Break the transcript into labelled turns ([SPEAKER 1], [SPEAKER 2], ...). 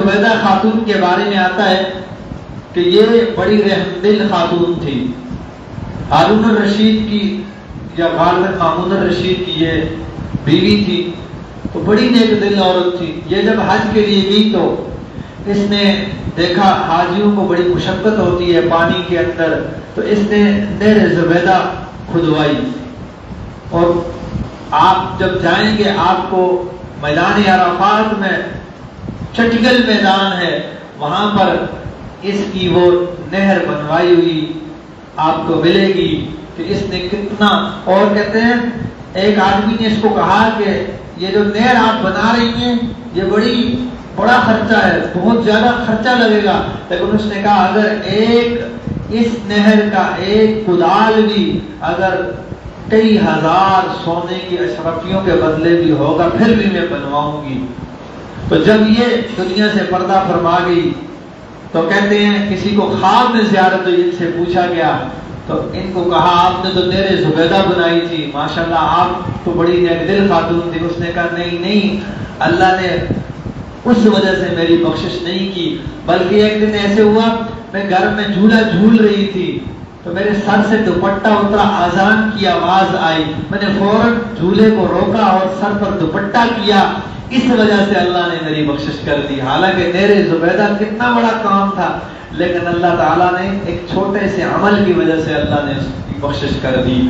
[SPEAKER 1] زبیدہ خاتون کے بارے میں آتا ہے کہ یہ بڑی رحم دل خاتون تھی. ہارون الرشید کی یا غالباً مامون الرشید کی یہ بیوی تھی. تو بڑی نیک دل عورت تھی. یہ جب حج کے لیے گئی تو اس نے دیکھا حاجیوں کو بڑی مشقت ہوتی ہے پانی کے اندر، تو اس نے نہر زبیدہ کھدوائی. اور آپ جب جائیں گے آپ کو میدان عرفات میں چٹگل میدان ہے، وہاں پر اس کی وہ نہر بنوائی ہوئی آپ کو ملے گی کہ اس نے کتنا. اور کہتے ہیں ایک آدمی نے اس کو کہا کہ یہ جو نہر آپ بنا رہی ہیں یہ بڑا خرچہ ہے، بہت زیادہ خرچہ لگے گا. لیکن اس نے کہا اگر اس نہر کا ایک کدال بھی اگر کئی ہزار سونے کی اشرفیوں کے بدلے بھی ہوگا پھر بھی میں بنواؤں گی. تو جب یہ دنیا سے پردہ فرما گئی تو کہتے ہیں کسی کو خواب میں زیارت ہوئی، ان سے پوچھا گیا تو ان کو کہا آپ نے تو نہر زبیدہ بنائی تھی، ماشاءاللہ آپ تو بڑی نیک دل خاتون تھی. اس نے کہا نہیں، اللہ نے اس وجہ سے میری بخشش نہیں کی، بلکہ ایک دن ایسے ہوا میں گھر میں جھولا جھول رہی تھی تو میرے سر سے دوپٹہ اترا، اذان کی آواز آئی، میں نے فوراً جھولے کو روکا اور سر پر دوپٹہ کیا، اس وجہ سے اللہ نے میری بخشش کر دی. حالانکہ نہر زبیدہ کتنا بڑا کام تھا، لیکن اللہ تعالیٰ نے ایک چھوٹے سے عمل کی وجہ سے اللہ نے اس کی بخشش کر دی.